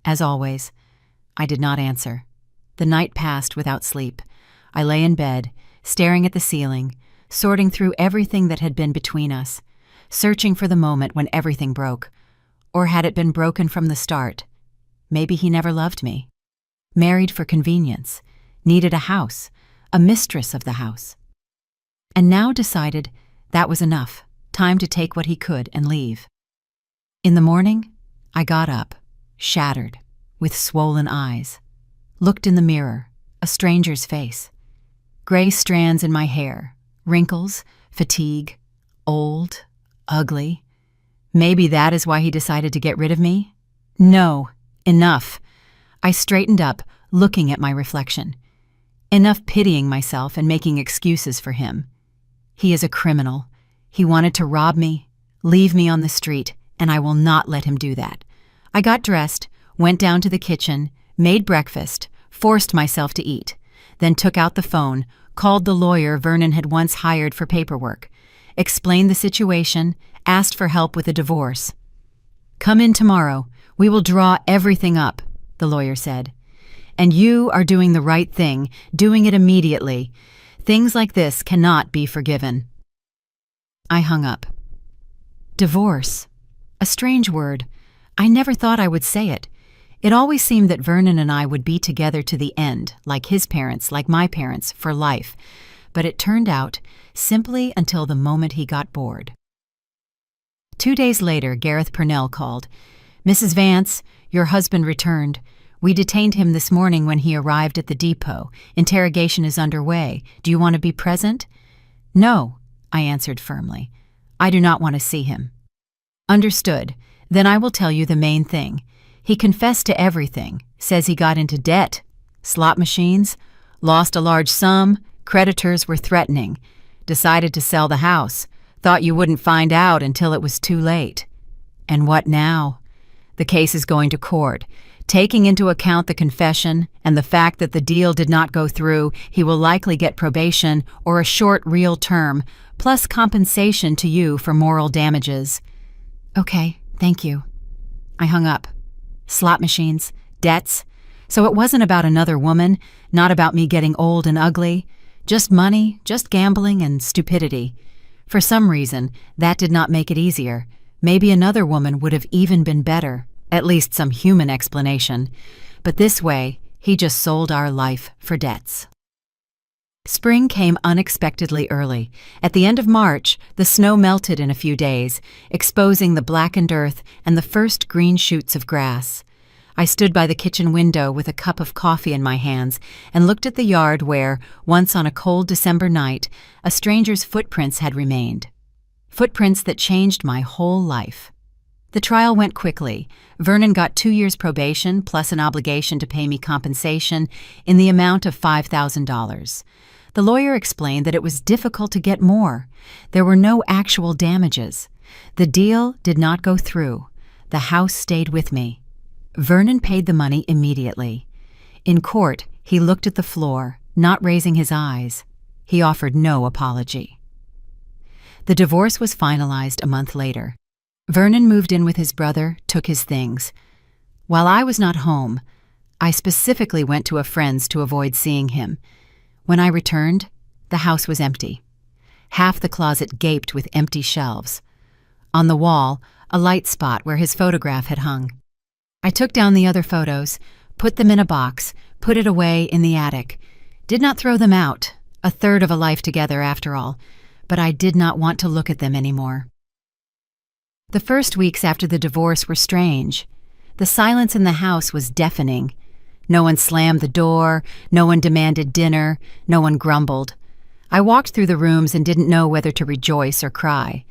as always. I did not answer. The night passed without sleep. I lay in bed, staring at the ceiling, sorting through everything that had been between us, searching for the moment when everything broke. Or had it been broken from the start? Maybe he never loved me. Married for convenience, needed a house, a mistress of the house. And now decided that was enough, time to take what he could and leave. In the morning, I got up, shattered, with swollen eyes, looked in the mirror, a stranger's face. Gray strands in my hair, wrinkles, fatigue, old, ugly. Maybe that is why he decided to get rid of me? No, enough. I straightened up, looking at my reflection. Enough pitying myself and making excuses for him. He is a criminal. He wanted to rob me, leave me on the street, and I will not let him do that. I got dressed, went down to the kitchen, made breakfast, forced myself to eat, then took out the phone, called the lawyer Vernon had once hired for paperwork, explained the situation, asked for help with a divorce. "Come in tomorrow. We will draw everything up," the lawyer said. "And you are doing the right thing, doing it immediately. Things like this cannot be forgiven." I hung up. Divorce. A strange word. I never thought I would say it. It always seemed that Vernon and I would be together to the end, like his parents, like my parents, for life. But it turned out simply until the moment he got bored. 2 days later, Gareth Purnell called. "Mrs. Vance, your husband returned. We detained him this morning when he arrived at the depot. Interrogation is underway. Do you want to be present?" "No," I answered firmly. "I do not want to see him." "Understood. Then I will tell you the main thing. He confessed to everything, says he got into debt, slot machines, lost a large sum, creditors were threatening, decided to sell the house, Thought you wouldn't find out until it was too late. And what now? The case is going to court. Taking into account the confession and the fact that the deal did not go through, he will likely get probation or a short real term, plus compensation to you for moral damages. Okay, thank you. I hung up. Slot machines, debts. So it wasn't about another woman, not about me getting old and ugly. Just money, just gambling and stupidity. For some reason, that did not make it easier. Maybe another woman would have even been better, at least some human explanation. But this way, he just sold our life for debts. Spring came unexpectedly early. At the end of March, the snow melted in a few days, exposing the blackened earth and the first green shoots of grass. I stood by the kitchen window with a cup of coffee in my hands and looked at the yard where, once on a cold December night, a stranger's footprints had remained. Footprints that changed my whole life. The trial went quickly. Vernon got 2 years probation plus an obligation to pay me compensation in the amount of $5,000. The lawyer explained that it was difficult to get more. There were no actual damages. The deal did not go through. The house stayed with me. Vernon paid the money immediately. In court, he looked at the floor, not raising his eyes. He offered no apology. The divorce was finalized a month later. Vernon moved in with his brother, took his things. While I was not home, I specifically went to a friend's to avoid seeing him. When I returned, the house was empty. Half the closet gaped with empty shelves. On the wall, a light spot where his photograph had hung. I took down the other photos, put them in a box, put it away in the attic. Did not throw them out, a third of a life together after all, but I did not want to look at them anymore. The first weeks after the divorce were strange. The silence in the house was deafening. No one slammed the door, no one demanded dinner, no one grumbled. I walked through the rooms and didn't know whether to rejoice or cry.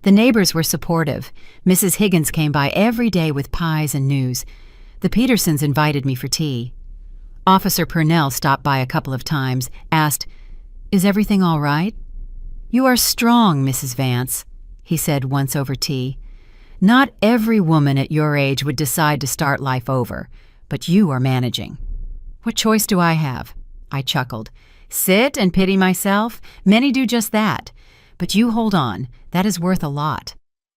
The neighbors were supportive. Mrs. Higgins came by every day with pies and news. The Petersons invited me for tea. Officer Purnell stopped by a couple of times, asked, "Is everything all right?" "You are strong, Mrs. Vance," he said once over tea. "Not every woman at your age would decide to start life over, but you are managing." "What choice do I have?" I chuckled. "Sit and pity myself? Many do just that. But you hold on, that is worth a lot."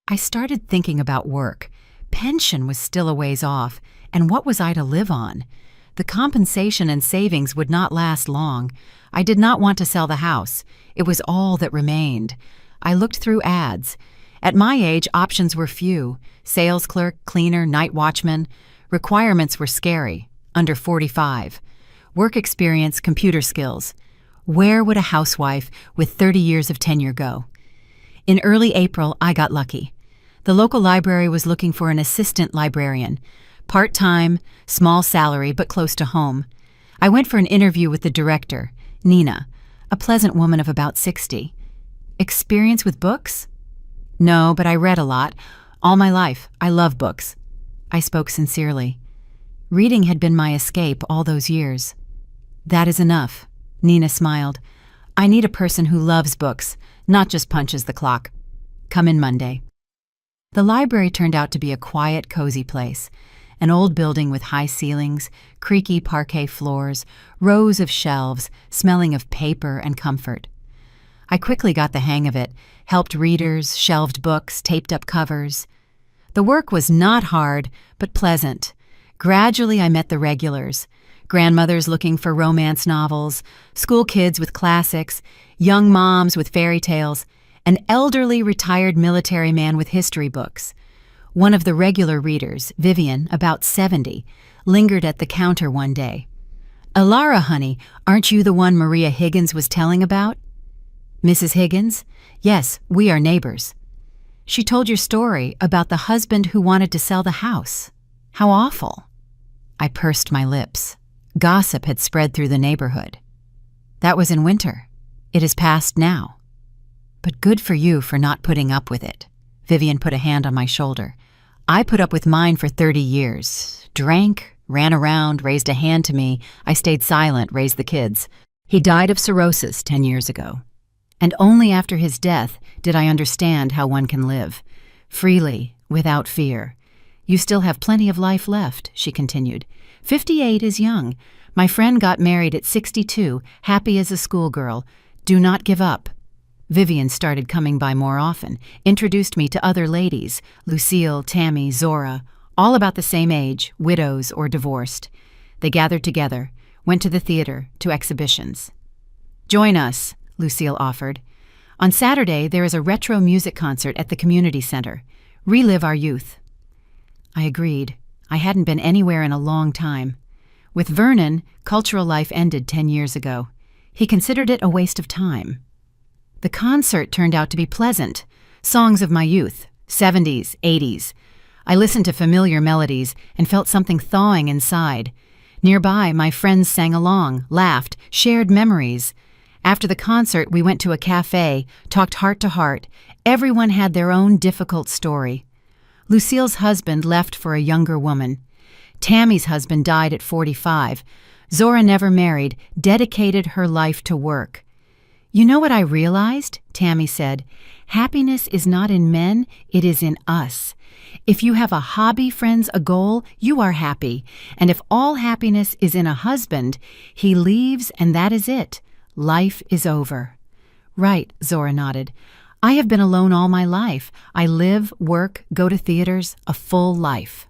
I started thinking about work. Pension was still a ways off, and what was I to live on? The compensation and savings would not last long. I did not want to sell the house. It was all that remained. I looked through ads. At my age, options were few. Sales clerk, cleaner, night watchman. Requirements were scary. Under 45. Work experience, computer skills. Where would a housewife with 30 years of tenure go? In early April, I got lucky. The local library was looking for an assistant librarian. Part-time, small salary, but close to home. I went for an interview with the director, Nina, a pleasant woman of about 60. Experience with books? No, but I read a lot. All my life, I love books. I spoke sincerely. Reading had been my escape all those years. "That is enough." Nina smiled. "I need a person who loves books, not just punches the clock. Come in Monday." The library turned out to be a quiet, cozy place. An old building with high ceilings, creaky parquet floors, rows of shelves, smelling of paper and comfort. I quickly got the hang of it, helped readers, shelved books, taped up covers. The work was not hard, but pleasant. Gradually I met the regulars. Grandmothers looking for romance novels, school kids with classics, young moms with fairy tales, an elderly retired military man with history books. One of the regular readers, Vivian, about 70, lingered at the counter one day. "Alara, honey, aren't you the one Maria Higgins was telling about?" "Mrs. Higgins? Yes, we are neighbors." "She told your story about the husband who wanted to sell the house. How awful." I pursed my lips. Gossip had spread through the neighborhood. "That was in winter. It is past now." "But good for you for not putting up with it." Vivian put a hand on my shoulder. "I put up with mine for 30 years. Drank, ran around, raised a hand to me. I stayed silent, raised the kids. He died of cirrhosis 10 years ago. And only after his death did I understand how one can live, freely, without fear. You still have plenty of life left, she continued. 58 is young. My friend got married at 62, happy as a schoolgirl. Do not give up. Vivian started coming by more often, introduced me to other ladies, Lucille, Tammy, Zora, all about the same age, widows or divorced. They gathered together, went to the theater, to exhibitions. Join us, Lucille offered. On Saturday, there is a retro music concert at the community center. Relive our youth. I agreed. I hadn't been anywhere in a long time. With Vernon, cultural life ended 10 years ago. He considered it a waste of time. The concert turned out to be pleasant. Songs of my youth, 70s, 80s. I listened to familiar melodies and felt something thawing inside. Nearby, my friends sang along, laughed, shared memories. After the concert, we went to a cafe, talked heart to heart. Everyone had their own difficult story. Lucille's husband left for a younger woman. Tammy's husband died at 45. Zora never married, dedicated her life to work. You know what I realized? Tammy said. Happiness is not in men, it is in us. If you have a hobby, friends, a goal, you are happy. And if all happiness is in a husband, he leaves and that is it. Life is over. Right, Zora nodded. I have been alone all my life. I live, work, go to theaters, a full life.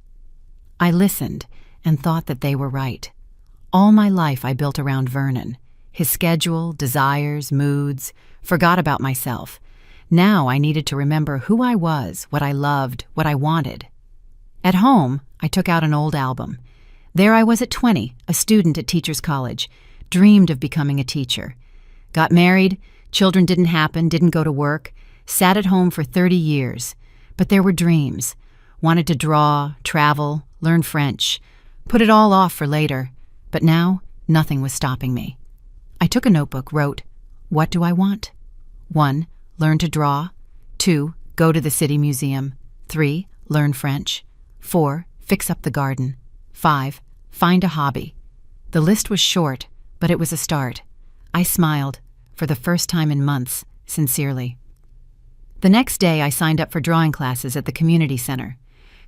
I listened and thought that they were right. All my life I built around Vernon. His schedule, desires, moods, forgot about myself. Now I needed to remember who I was, what I loved, what I wanted. At home, I took out an old album. There I was at 20, a student at Teachers College, dreamed of becoming a teacher. Got married, children didn't happen, didn't go to work, sat at home for 30 years. But there were dreams. Wanted to draw, travel, learn French. Put it all off for later. But now, nothing was stopping me. I took a notebook, wrote, what do I want? 1. Learn to draw. 2. Go to the city museum. 3. Learn French. 4. Fix up the garden. 5. Find a hobby. The list was short, but it was a start. I smiled, for the first time in months, sincerely. The next day I signed up for drawing classes at the community center.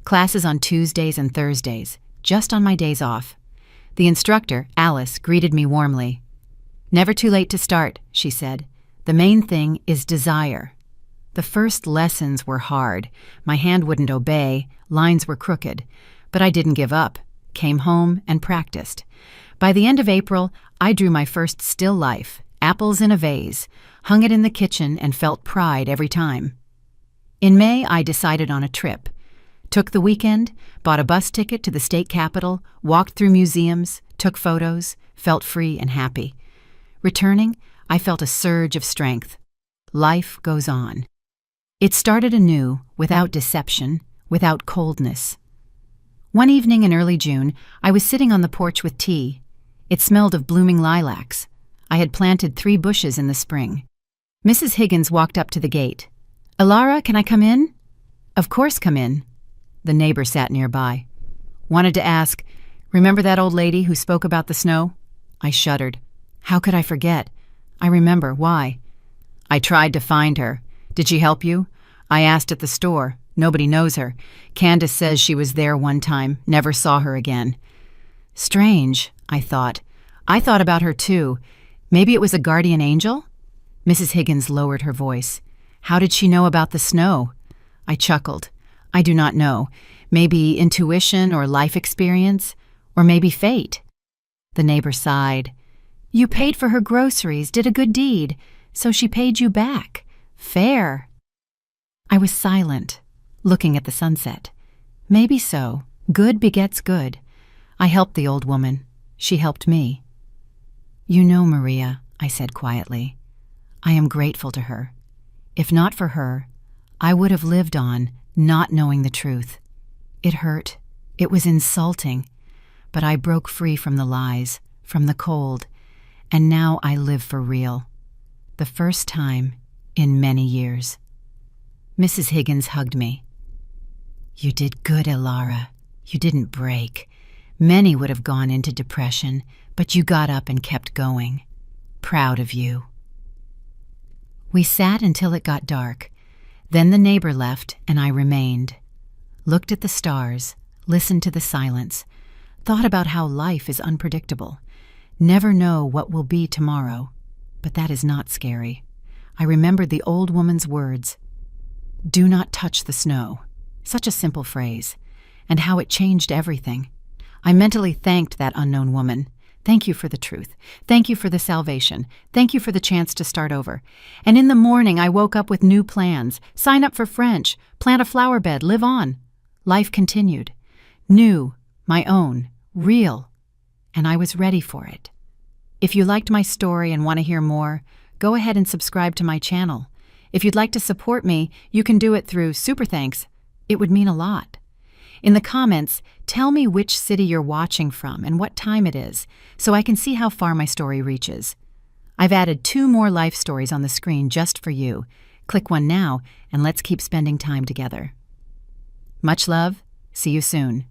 Classes on Tuesdays and Thursdays, just on my days off. The instructor, Alice, greeted me warmly. Never too late to start, she said. The main thing is desire. The first lessons were hard. My hand wouldn't obey, lines were crooked. But I didn't give up, came home and practiced. By the end of April, I drew my first still life, apples in a vase, hung it in the kitchen and felt pride every time. In May, I decided on a trip. Took the weekend, bought a bus ticket to the state capitol, walked through museums, took photos, felt free and happy. Returning, I felt a surge of strength. Life goes on. It started anew, without deception, without coldness. One evening in early June, I was sitting on the porch with tea. It smelled of blooming lilacs. I had planted 3 bushes in the spring. Mrs. Higgins walked up to the gate. Alara, can I come in? Of course, come in. The neighbor sat nearby. Wanted to ask, remember that old lady who spoke about the snow? I shuddered. How could I forget? I remember. Why? I tried to find her. Did she help you? I asked at the store. Nobody knows her. Candace says she was there one time, never saw her again. Strange, I thought. I thought about her too. Maybe it was a guardian angel? Mrs. Higgins lowered her voice. How did she know about the snow? I chuckled. I do not know. Maybe intuition or life experience, or maybe fate. The neighbor sighed. You paid for her groceries, did a good deed, so she paid you back. Fair. I was silent, looking at the sunset. Maybe so. Good begets good. I helped the old woman. She helped me. You know, Maria, I said quietly, I am grateful to her. If not for her, I would have lived on, not knowing the truth. It hurt. It was insulting. But I broke free from the lies, from the cold, and now I live for real. The first time in many years. Mrs. Higgins hugged me. You did good, Alara. You didn't break. Many would have gone into depression, but you got up and kept going. Proud of you. We sat until it got dark. Then the neighbor left, and I remained. Looked at the stars, listened to the silence, thought about how life is unpredictable. Never know what will be tomorrow, but that is not scary. I remembered the old woman's words, "Do not touch the snow." Such a simple phrase, and how it changed everything. I mentally thanked that unknown woman. Thank you for the truth. Thank you for the salvation. Thank you for the chance to start over. And in the morning, I woke up with new plans. Sign up for French, plant a flower bed, live on. Life continued. New, my own, real. And I was ready for it. If you liked my story and want to hear more, go ahead and subscribe to my channel. If you'd like to support me, you can do it through Super Thanks. It would mean a lot. In the comments, tell me which city you're watching from and what time it is, so I can see how far my story reaches. I've added 2 more life stories on the screen just for you. Click one now, and let's keep spending time together. Much love. See you soon.